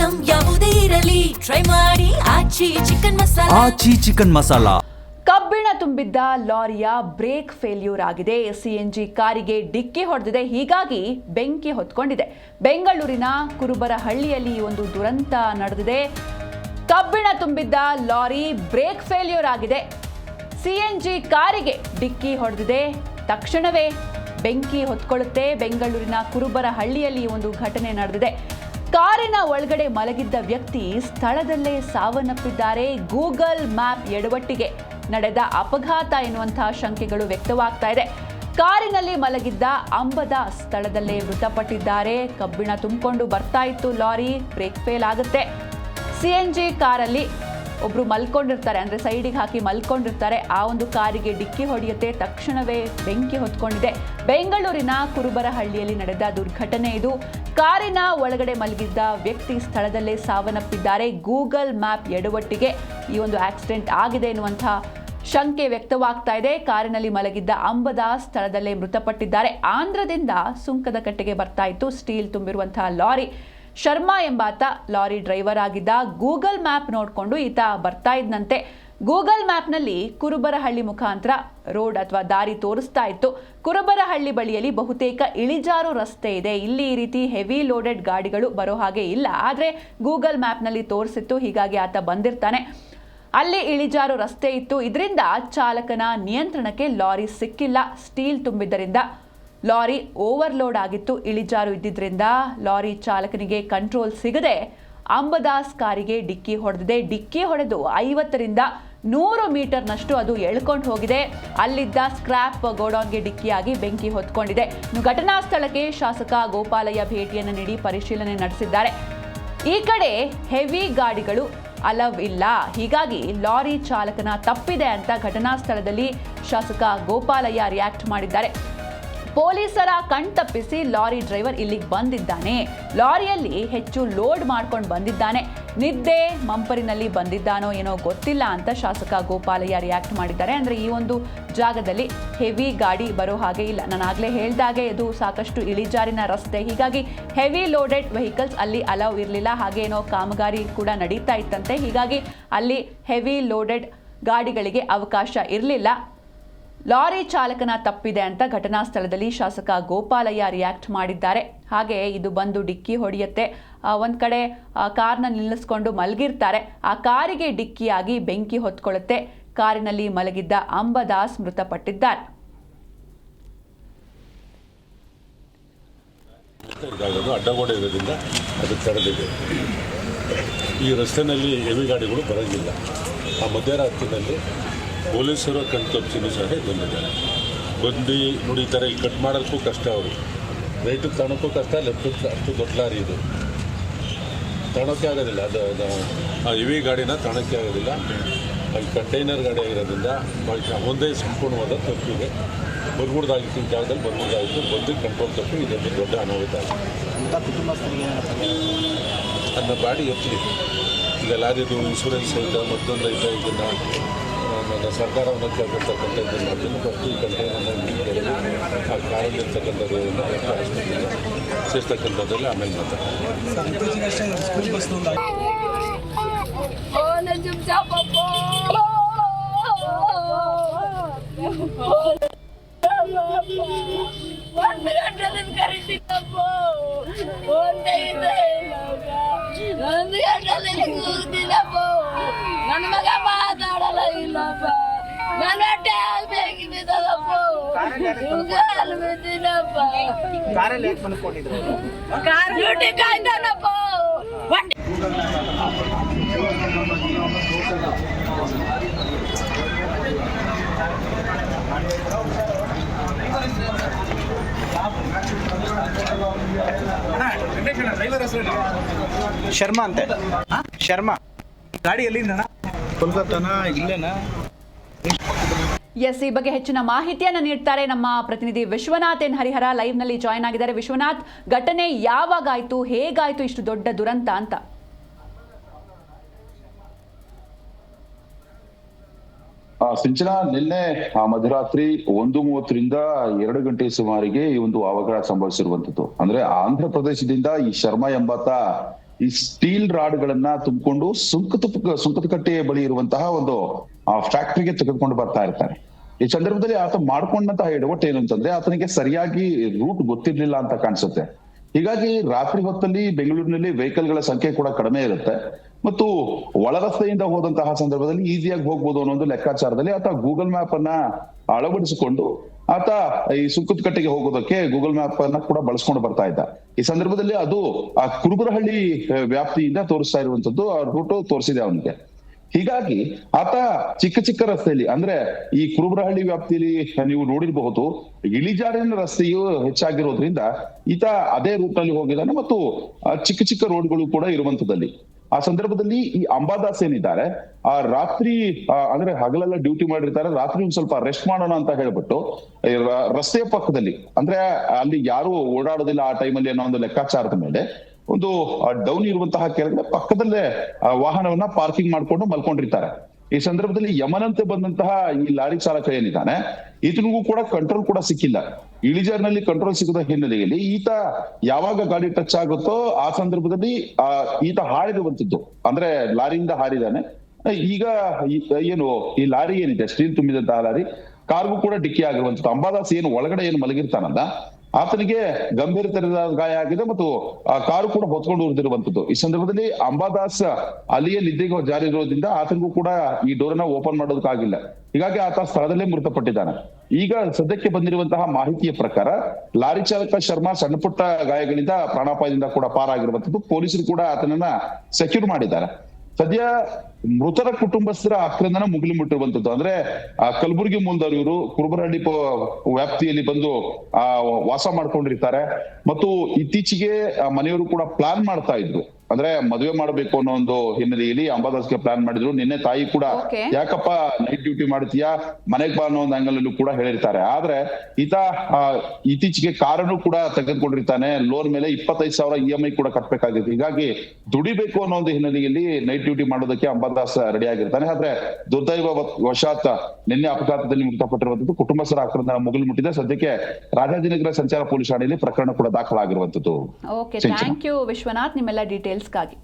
Item ಯಾವುದೇ ಇರಲಿ try ಮಾಡಿ ಆಚಿ ಚಿಕನ್ ಮಸಾಲಾ. ಕಬ್ಬಿಣ ತುಂಬಿದ್ದ ಲಾರಿಯ ಬ್ರೇಕ್ ಫೇಲ್ಯೂರ್ ಆಗಿದೆ. ಸಿಎನ್ಜಿ ಕಾರಿಗೆ ಡಿಕ್ಕಿ ಹೊಡೆದಿದೆ. ಹೀಗಾಗಿ ಬೆಂಕಿ ಹೊತ್ಕೊಂಡಿದೆ. ಬೆಂಗಳೂರಿನ ಕುರುಬರಹಳ್ಳಿಯಲ್ಲಿ ಒಂದು ದುರಂತ ನಡೆದಿದೆ. ಕಬ್ಬಿಣ ತುಂಬಿದ್ದ ಲಾರಿ ಬ್ರೇಕ್ ಫೇಲ್ಯೂರ್ ಆಗಿದೆ. ಸಿಎನ್ಜಿ ಕಾರಿಗೆ ಡಿಕ್ಕಿ ಹೊಡೆದಿದೆ. ತಕ್ಷಣವೇ ಬೆಂಕಿ ಹೊತ್ಕೊಳ್ಳುತ್ತೆ. ಬೆಂಗಳೂರಿನ ಕುರುಬರಹಳ್ಳಿಯಲ್ಲಿ ಒಂದು ಘಟನೆ ನಡೆದಿದೆ. ಕಾರಿನ ಒಳಗಡೆ ಮಲಗಿದ್ದ ವ್ಯಕ್ತಿ ಸ್ಥಳದಲ್ಲೇ ಸಾವನ್ನಪ್ಪಿದ್ದಾರೆ. ಗೂಗಲ್ ಮ್ಯಾಪ್ ಎಡವಟ್ಟಿಗೆ ನಡೆದ ಅಪಘಾತ ಎನ್ನುವಂತಹ ಶಂಕೆಗಳು ವ್ಯಕ್ತವಾಗ್ತಾ ಇದೆ. ಕಾರಿನಲ್ಲಿ ಮಲಗಿದ್ದ ಅಂಬದ ಸ್ಥಳದಲ್ಲೇ ಮೃತಪಟ್ಟಿದ್ದಾರೆ. ಕಬ್ಬಿಣ ತುಂಬಿಕೊಂಡು ಬರ್ತಾ ಇತ್ತು ಲಾರಿ, ಬ್ರೇಕ್ ಫೇಲ್ ಆಗುತ್ತೆ. ಸಿಎನ್ಜಿ ಕಾರಲ್ಲಿ ಒಬ್ರು ಮಲ್ಕೊಂಡಿರ್ತಾರೆ, ಅಂದ್ರೆ ಸೈಡಿಗೆ ಹಾಕಿ ಮಲ್ಕೊಂಡಿರ್ತಾರೆ. ಆ ಒಂದು ಕಾರಿಗೆ ಡಿಕ್ಕಿ ಹೊಡೆಯುತ್ತೆ. ತಕ್ಷಣವೇ ಬೆಂಕಿ ಹೊತ್ಕೊಂಡಿದೆ. ಬೆಂಗಳೂರಿನ ಕುರುಬರಹಳ್ಳಿಯಲ್ಲಿ ನಡೆದ ದುರ್ಘಟನೆ ಇದು. ಕಾರಿನ ಒಳಗಡೆ ಮಲಗಿದ್ದ ವ್ಯಕ್ತಿ ಸ್ಥಳದಲ್ಲೇ ಸಾವನ್ನಪ್ಪಿದ್ದಾರೆ. ಗೂಗಲ್ ಮ್ಯಾಪ್ ಎಡವಟ್ಟಿಗೆ ಈ ಒಂದು ಆಕ್ಸಿಡೆಂಟ್ ಆಗಿದೆ ಎನ್ನುವಂತಹ ಶಂಕೆ ವ್ಯಕ್ತವಾಗ್ತಾ ಇದೆ. ಕಾರಿನಲ್ಲಿ ಮಲಗಿದ್ದ ಅಂಬದ ಸ್ಥಳದಲ್ಲೇ ಮೃತಪಟ್ಟಿದ್ದಾರೆ. ಆಂಧ್ರದಿಂದ ಸುಂಕದ ಕಟ್ಟೆಗೆ ಬರ್ತಾ ಇತ್ತು ಸ್ಟೀಲ್ ತುಂಬಿರುವಂತಹ ಲಾರಿ. ಶರ್ಮಾ ಎಂಬಾತ ಲಾರಿ ಡ್ರೈವರ್ ಆಗಿದ್ದ. ಗೂಗಲ್ ಮ್ಯಾಪ್ ನೋಡಿಕೊಂಡು ಈತ ಬರ್ತಾ ಇದ್ದಂತೆ. ಗೂಗಲ್ ಮ್ಯಾಪ್ನಲ್ಲಿ ಕುರುಬರಹಳ್ಳಿ ಮುಖಾಂತರ ರೋಡ್ ಅಥವಾ ದಾರಿ ತೋರಿಸ್ತಾ ಇತ್ತು. ಕುರುಬರಹಳ್ಳಿ ಬಳಿಯಲ್ಲಿ ಬಹುತೇಕ ಇಳಿಜಾರು ರಸ್ತೆ ಇದೆ. ಇಲ್ಲಿ ಈ ರೀತಿ ಹೆವಿ ಲೋಡೆಡ್ ಗಾಡಿಗಳು ಬರೋ ಹಾಗೆ ಇಲ್ಲ. ಆದರೆ ಗೂಗಲ್ ಮ್ಯಾಪ್ನಲ್ಲಿ ತೋರಿಸಿತ್ತು, ಹೀಗಾಗಿ ಆತ ಬಂದಿರ್ತಾನೆ. ಅಲ್ಲಿ ಇಳಿಜಾರು ರಸ್ತೆ ಇತ್ತು. ಇದರಿಂದ ಚಾಲಕನ ನಿಯಂತ್ರಣಕ್ಕೆ ಲಾರಿ ಸಿಕ್ಕಿಲ್ಲ. ಸ್ಟೀಲ್ ತುಂಬಿದ್ದರಿಂದ ಲಾರಿ ಓವರ್ಲೋಡ್ ಆಗಿತ್ತು. ಇಳಿಜಾರು ಇದ್ದಿದ್ದರಿಂದ ಲಾರಿ ಚಾಲಕನಿಗೆ ಕಂಟ್ರೋಲ್ ಸಿಗದೆ ಅಂಬದಾಸ್ ಕಾರಿಗೆ ಡಿಕ್ಕಿ ಹೊಡೆದಿದೆ. ಡಿಕ್ಕಿ ಹೊಡೆದು 50ರಿಂದ 100 ಮೀಟರ್ನಷ್ಟು ಅದು ಎಳ್ಕೊಂಡು ಹೋಗಿದೆ. ಅಲ್ಲಿದ್ದ ಸ್ಕ್ರಾಪ್ ಗೋಡೌನ್ಗೆ ಡಿಕ್ಕಿಯಾಗಿ ಬೆಂಕಿ ಹೊತ್ಕೊಂಡಿದೆ. ಘಟನಾ ಸ್ಥಳಕ್ಕೆ ಶಾಸಕ ಗೋಪಾಲಯ್ಯ ಭೇಟಿಯನ್ನು ನೀಡಿ ಪರಿಶೀಲನೆ ನಡೆಸಿದ್ದಾರೆ. ಈ ಕಡೆ ಹೆವಿ ಗಾಡಿಗಳು ಅಲವ್ ಇಲ್ಲ, ಹೀಗಾಗಿ ಲಾರಿ ಚಾಲಕನ ತಪ್ಪಿದೆ ಅಂತ ಘಟನಾ ಸ್ಥಳದಲ್ಲಿ ಶಾಸಕ ಗೋಪಾಲಯ್ಯ ರಿಯಾಕ್ಟ್ ಮಾಡಿದ್ದಾರೆ. ಪೊಲೀಸರ ಕಣ್ತಪ್ಪಿಸಿ ಲಾರಿ ಡ್ರೈವರ್ ಇಲ್ಲಿಗೆ ಬಂದಿದ್ದಾನೆ. ಲಾರಿಯಲ್ಲಿ ಹೆಚ್ಚು ಲೋಡ್ ಮಾಡ್ಕೊಂಡು ಬಂದಿದ್ದಾನೆ. ನಿದ್ದೆ ಮಂಪರಿನಲ್ಲಿ ಬಂದಿದ್ದಾನೋ ಏನೋ ಗೊತ್ತಿಲ್ಲ ಅಂತ ಶಾಸಕ ಗೋಪಾಲಯ್ಯ ರಿಯಾಕ್ಟ್ ಮಾಡಿದ್ದಾರೆ. ಅಂದರೆ ಈ ಒಂದು ಜಾಗದಲ್ಲಿ ಹೆವಿ ಗಾಡಿ ಬರೋ ಹಾಗೆ ಇಲ್ಲ. ನಾನು ಆಗಲೇ ಹೇಳಿದಾಗೆ ಇದು ಸಾಕಷ್ಟು ಇಳಿಜಾರಿನ ರಸ್ತೆ, ಹೀಗಾಗಿ ಹೆವಿ ಲೋಡೆಡ್ ವೆಹಿಕಲ್ಸ್ ಅಲ್ಲಿ ಅಲೌ ಇರಲಿಲ್ಲ. ಹಾಗೆ ಏನೋ ಕಾಮಗಾರಿ ಕೂಡ ನಡೀತಾ ಇತ್ತಂತೆ, ಹೀಗಾಗಿ ಅಲ್ಲಿ ಹೆವಿ ಲೋಡೆಡ್ ಗಾಡಿಗಳಿಗೆ ಅವಕಾಶ ಇರಲಿಲ್ಲ. ಲಾರಿ ಚಾಲಕನ ತಪ್ಪಿದೆ ಅಂತ ಘಟನಾ ಸ್ಥಳದಲ್ಲಿ ಶಾಸಕ ಗೋಪಾಲಯ್ಯ ರಿಯಾಕ್ಟ್ ಮಾಡಿದ್ದಾರೆ. ಹಾಗೆ ಇದು ಬಂದು ಡಿಕ್ಕಿ ಹೊಡೆಯುತ್ತೆ. ಒಂದು ಕಡೆ ಕಾರ್ನ ನಿಲ್ಲಿಸ್ಕೊಂಡು ಮಲಗಿರ್ತಾರೆ. ಆ ಕಾರಿಗೆ ಡಿಕ್ಕಿಯಾಗಿ ಬೆಂಕಿ ಹೊತ್ಕೊಳ್ಳುತ್ತೆ. ಕಾರಿನಲ್ಲಿ ಮಲಗಿದ್ದ ಅಂಬದಾಸ್ ಮೃತಪಟ್ಟಿದ್ದಾರೆ. ಅಡ್ಡಗೋಡೆ ಇರೋದ್ರಿಂದ ಅದು ತಡೆದಿದೆ. ಈ ರಸ್ತೆಯಲ್ಲಿ ಹೆವಿ ಗಾಡಿಗಳು ಬರೋಂಗಿಲ್ಲ. ಆ ಮಧ್ಯರಾತ್ರಿನಲ್ಲಿ ಪೊಲೀಸರು ಕಣ್ತಪ್ಪಿಸಿನೂ ಸಹ ಬಂದಿದ್ದಾರೆ. ಬಂದು ನೋಡಿ, ಈ ಥರ ಇಲ್ಲಿ ಕಟ್ ಮಾಡೋಕ್ಕೂ ಕಷ್ಟ. ಅವರು ರೈಟಿಗೆ ತಗೊಳಕ್ಕೂ ಕಷ್ಟ, ಲೆಫ್ಟಿಗೆ ಅಷ್ಟು ದೊಡ್ಡ ಲಾರಿ ಇದು ತಗೊಳಕ್ಕೆ ಆಗೋದಿಲ್ಲ. ಅದು ಹೆವಿ ಗಾಡಿನ ತಗೊಳಕ್ಕೆ ಆಗೋದಿಲ್ಲ. ಅಲ್ಲಿ ಕಂಟೈನರ್ ಗಾಡಿ ಆಗಿರೋದ್ರಿಂದ ಒಂದೇ ಸಂಪೂರ್ಣವಾದ ತಪ್ಪಿದೆ. ಬರ್ಗುಡ್ದಾಗಿತ್ತು, ಈ ಜಾಗದಲ್ಲಿ ಬರ್ಗುಡ್ದಾಗಿತ್ತು, ಬಂದು ಕಂಟ್ರೋಲ್ ತಪ್ಪಿ ಇದೊಂದು ದೊಡ್ಡ ಅನಾಹುತ ಆಗಿದೆ. ಅದನ್ನ ಬಾಡಿ ಎತ್ತಲಿ. ಈಗ ಲಾರಿದು ಇನ್ಶೂರೆನ್ಸ್ ಐತೆ, ಮತ್ತೊಂದು ಐತೆ. ಇದನ್ನು ಸರ್ಕಾರವನ್ನು ಕೇಳ್ಕೊಳ್ತಕ್ಕಂಥ ಇದನ್ನು ಅದನ್ನು ಬರ್ತು ಈ ಕಂಟೈನರ್ನ ಆ ಕಾರಲ್ಲಿರ್ತಕ್ಕಂಥದ್ದು ಆಸ್ಪತ್ರೆಗೆ ಸೇರಿಸ್ತಕ್ಕಂಥದ್ದಲ್ಲಿ ಆಮೇಲೆ ನನ್ನ ಮಗ ಮಾತಾಡಲ್ಲ ಇಲ್ಲಪ್ಪ. ನನ್ನ ಹೊಟ್ಟೆ ಆಗ್ಬೇಕಿದ್ದಪ್ಪ. ಡ್ಯೂಟಿ ಕಾಯ್ತಾನಪ್ಪ. ಶರ್ಮಾ ಅಂತೆ. ಶರ್ಮಾ ಗಾಡಿ ಎಲ್ಲಿಂದ? ಕೋಲ್ಕತ್ತಾನ, ಇಲ್ಲೇನಾ? ಎಸ್, ಈ ಬಗ್ಗೆ ಹೆಚ್ಚಿನ ಮಾಹಿತಿಯನ್ನು ನೀಡ್ತಾರೆ ನಮ್ಮ ಪ್ರತಿನಿಧಿ ವಿಶ್ವನಾಥ್ ಎನ್ ಹರಿಹರ. ಲೈವ್ ನಲ್ಲಿ ಜಾಯ್ನ್ ಆಗಿದ್ದಾರೆ. ವಿಶ್ವನಾಥ್, ಘಟನೆ ಯಾವಾಗಾಯ್ತು, ಹೇಗಾಯ್ತು ಇಷ್ಟು ದೊಡ್ಡ ದುರಂತ ಅಂತ? ಸಿಂಚನ, ನಿನ್ನೆ ಮಧ್ಯರಾತ್ರಿ 1:30ರಿಂದ 2 ಗಂಟೆ ಸುಮಾರಿಗೆ ಈ ಒಂದು ಅವಘಡ ಸಂಭವಿಸಿರುವಂತದ್ದು. ಅಂದ್ರೆ ಆಂಧ್ರ ಪ್ರದೇಶದಿಂದ ಈ ಶರ್ಮಾ ಎಂಬಾತ ಈ ಸ್ಟೀಲ್ ರಾಡ್ಗಳನ್ನ ತುಂಬಿಕೊಂಡು ಸುಂಕದಕಟ್ಟೆಯ ಬಳಿ ಇರುವಂತಹ ಒಂದು ಫ್ಯಾಕ್ಟರಿಗೆ ತೆಗೆದುಕೊಂಡು ಬರ್ತಾ ಇರ್ತಾರೆ. ಈ ಸಂದರ್ಭದಲ್ಲಿ ಆತ ಮಾಡ್ಕೊಂಡಂತಹ ಎಡವಟ್ಟು ಏನು ಅಂತಂದ್ರೆ ಆತನಿಗೆ ಸರಿಯಾಗಿ ರೂಟ್ ಗೊತ್ತಿರ್ಲಿಲ್ಲ ಅಂತ ಕಾಣಿಸುತ್ತೆ. ಹೀಗಾಗಿ ರಾತ್ರಿ ಹೊತ್ತಲ್ಲಿ ಬೆಂಗಳೂರಿನಲ್ಲಿ ವೆಹಿಕಲ್ ಗಳ ಸಂಖ್ಯೆ ಕೂಡ ಕಡಿಮೆ ಇರುತ್ತೆ ಮತ್ತು ಒಳ ರಸ್ತೆಯಿಂದ ಹೋದಂತಹ ಸಂದರ್ಭದಲ್ಲಿ ಈಸಿಯಾಗಿ ಹೋಗ್ಬೋದು ಅನ್ನೋ ಒಂದು ಲೆಕ್ಕಾಚಾರದಲ್ಲಿ ಆತ ಗೂಗಲ್ ಮ್ಯಾಪ್ ಅನ್ನ ಅಳವಡಿಸಿಕೊಂಡು ಆತ ಈ ಸುಂಕದಕಟ್ಟೆಗೆ ಹೋಗೋದಕ್ಕೆ ಗೂಗಲ್ ಮ್ಯಾಪ್ ಅನ್ನ ಕೂಡ ಬಳಸ್ಕೊಂಡು ಬರ್ತಾ ಇದ್ದ. ಈ ಸಂದರ್ಭದಲ್ಲಿ ಅದು ಆ ಕುರುಬರಹಳ್ಳಿ ವ್ಯಾಪ್ತಿಯಿಂದ ತೋರಿಸ್ತಾ ಇರುವಂತದ್ದು ಆ ರೂಟ್ ತೋರಿಸಿದೆ ಅವನಿಗೆ. ಹೀಗಾಗಿ ಆತ ಚಿಕ್ಕ ರಸ್ತೆಯಲ್ಲಿ ಅಂದ್ರೆ ಈ ಕುರುಬರಹಳ್ಳಿ ವ್ಯಾಪ್ತಿಯಲ್ಲಿ ನೀವು ನೋಡಿರಬಹುದು ಇಳಿಜಾರಿನ ರಸ್ತೆಯು ಹೆಚ್ಚಾಗಿರೋದ್ರಿಂದ ಈತ ಅದೇ ರೂಟ್ ನಲ್ಲಿ ಹೋಗಿದ್ದಾನೆ ಮತ್ತು ಚಿಕ್ಕ ರೋಡ್ಗಳು ಕೂಡ ಇರುವಂತದಲ್ಲಿ. ಆ ಸಂದರ್ಭದಲ್ಲಿ ಈ ಅಂಬಾದಾಸ್ ಏನಿದ್ದಾರೆ ಆ ರಾತ್ರಿ ಅಂದ್ರೆ ಹಗಲೆಲ್ಲ ಡ್ಯೂಟಿ ಮಾಡಿರ್ತಾರೆ, ರಾತ್ರಿ ಒಂದ್ ಸ್ವಲ್ಪ ರೆಸ್ಟ್ ಮಾಡೋಣ ಅಂತ ಹೇಳ್ಬಿಟ್ಟು ರಸ್ತೆಯ ಪಕ್ಕದಲ್ಲಿ ಅಂದ್ರೆ ಅಲ್ಲಿ ಯಾರು ಓಡಾಡೋದಿಲ್ಲ ಆ ಟೈಮಲ್ಲಿ ಅನ್ನೋ ಒಂದು ಲೆಕ್ಕಾಚಾರದ ಮೇಲೆ ಒಂದು ಡೌನ್ ಇರುವಂತಹ ಕೆಳಗಡೆ ಪಕ್ಕದಲ್ಲೇ ವಾಹನವನ್ನ ಪಾರ್ಕಿಂಗ್ ಮಾಡ್ಕೊಂಡು ಮಲ್ಕೊಂಡಿರ್ತಾರೆ. ಈ ಸಂದರ್ಭದಲ್ಲಿ ಯಮನಂತೆ ಬಂದಂತಹ ಈ ಲಾರಿ ಚಾಲಕ ಏನಿದ್ದಾನೆ ಈತನಿಗೂ ಕೂಡ ಕಂಟ್ರೋಲ್ ಕೂಡ ಸಿಕ್ಕಿಲ್ಲ. ಇಳಿಜಾರಿನಲ್ಲಿ ಕಂಟ್ರೋಲ್ ಸಿಗದ ಹಿನ್ನೆಲೆಯಲ್ಲಿ ಈತ ಯಾವಾಗ ಗಾಡಿ ಟಚ್ ಆಗುತ್ತೋ ಆ ಸಂದರ್ಭದಲ್ಲಿ ಈತ ಹಾರಿರುವಂತದ್ದು ಅಂದ್ರೆ ಲಾರಿಯಿಂದ ಹಾರಿದಾನೆ. ಈಗ ಏನು ಈ ಲಾರಿ ಏನಿದೆ ಸ್ಟೀಲ್ ತುಂಬಿದಂತಹ ಲಾರಿ ಕಾರ್ಗೂ ಕೂಡ ಡಿಕ್ಕಿ ಆಗಿರುವಂತದ್ದು. ಅಂಬಾದಾಸ್ ಏನು ಒಳಗಡೆ ಏನು ಮಲಗಿರ್ತಾನಲ್ಲ ಆತನಿಗೆ ಗಂಭೀರ ತರದ ಗಾಯ ಆಗಿದೆ ಮತ್ತು ಆ ಕಾರು ಕೂಡ ಹೊತ್ಕೊಂಡು ಉಳಿದಿರುವಂತದ್ದು. ಈ ಸಂದರ್ಭದಲ್ಲಿ ಅಂಬಾದಾಸ್ ಅಲ್ಲಿಯೇ ನಿದ್ದೆಗೆ ಜಾರಿರೋದ್ರಿಂದ ಆತನಿಗೂ ಕೂಡ ಈ ಡೋರನ್ನ ಓಪನ್ ಮಾಡೋದಕ್ಕಾಗಿಲ್ಲ. ಹೀಗಾಗಿ ಆತ ಸ್ಥಳದಲ್ಲೇ ಮೃತಪಟ್ಟಿದ್ದಾನೆ. ಈಗ ಸದ್ಯಕ್ಕೆ ಬಂದಿರುವಂತಹ ಮಾಹಿತಿಯ ಪ್ರಕಾರ ಲಾರಿ ಚಾಲಕ ಶರ್ಮಾ ಸಣ್ಣ ಪುಟ್ಟ ಗಾಯಗಳಿಂದ ಪ್ರಾಣಾಪಾಯದಿಂದ ಕೂಡ ಪಾರಾಗಿರುವಂತದ್ದು. ಪೊಲೀಸರು ಕೂಡ ಆತನನ್ನ ಸೆಕ್ಯೂರ್ ಮಾಡಿದ್ದಾರೆ. ಸದ್ಯ ಮೃತರ ಕುಟುಂಬಸ್ಥರ ಆಕ್ರಂದನ ಮುಗಿಲು ಮುಟ್ಟಿರುವಂತದ್ದು. ಅಂದ್ರೆ ಕಲಬುರಗಿ ಮೂಲದವರು ಇವರು ಕುರುಬರಹಳ್ಳಿ ವ್ಯಾಪ್ತಿಯಲ್ಲಿ ಬಂದು ವಾಸ ಮಾಡ್ಕೊಂಡಿರ್ತಾರೆ ಮತ್ತು ಇತ್ತೀಚೆಗೆ ಮನೆಯವರು ಕೂಡ ಪ್ಲಾನ್ ಮಾಡ್ತಾ ಇದ್ರು ಅಂದ್ರೆ ಮದುವೆ ಮಾಡಬೇಕು ಅನ್ನೋ ಒಂದು ಹಿನ್ನೆಲೆಯಲ್ಲಿ ಅಂಬಾದಾಸ್ಗೆ ಪ್ಲಾನ್ ಮಾಡಿದ್ರು. ನಿನ್ನೆ ತಾಯಿ ಕೂಡ ಯಾಕಪ್ಪ ನೈಟ್ ಡ್ಯೂಟಿ ಮಾಡ್ತೀಯಾ ಮನೆಗ್ ಬಾ ಅನ್ನೋ ಒಂದು ಆಂಗಲ್ ಅಲ್ಲೂ ಕೂಡ ಹೇಳಿರ್ತಾರೆ. ಆದ್ರೆ ಈತ ಇತ್ತೀಚೆಗೆ ಕಾರನ್ನು ಕೂಡ ತೆಗೆದುಕೊಂಡಿರ್ತಾನೆ. ಲೋನ್ ಮೇಲೆ 25,000 EMI ಕೂಡ ಕಟ್ಬೇಕಾಗಿತ್ತು. ಹೀಗಾಗಿ ದುಡಿಬೇಕು ಅನ್ನೋ ಒಂದು ಹಿನ್ನೆಲೆಯಲ್ಲಿ ನೈಟ್ ಡ್ಯೂಟಿ ಮಾಡೋದಕ್ಕೆ ಅಂಬಾದಾಸ್ ರೆಡಿ ಆಗಿರ್ತಾನೆ. ಆದ್ರೆ ದುರ್ದೈವ ವಶಾತ್ ನಿನ್ನೆ ಅಪಘಾತದಲ್ಲಿ ಮೃತಪಟ್ಟಿರುವಂತದ್ದು. ಕುಟುಂಬಸ್ಥರ ಆಕ್ರಂದನ ಮುಗಿಲು ಮುಟ್ಟಿದೆ. ಸದ್ಯಕ್ಕೆ ರಾಜಾಜಿನಗರ ಸಂಚಾರ ಪೊಲೀಸ್ ಠಾಣೆಯಲ್ಲಿ ಪ್ರಕರಣ ಕೂಡ ದಾಖಲಾಗಿರುವಂತದ್ದು. ಓಕೆ, ಥ್ಯಾಂಕ್ ಯು ವಿಶ್ವನಾಥ್ ನಿಮ್ಮೆಲ್ಲ ಡೀಟೇಲ್ಸ್ಗಾಗಿ.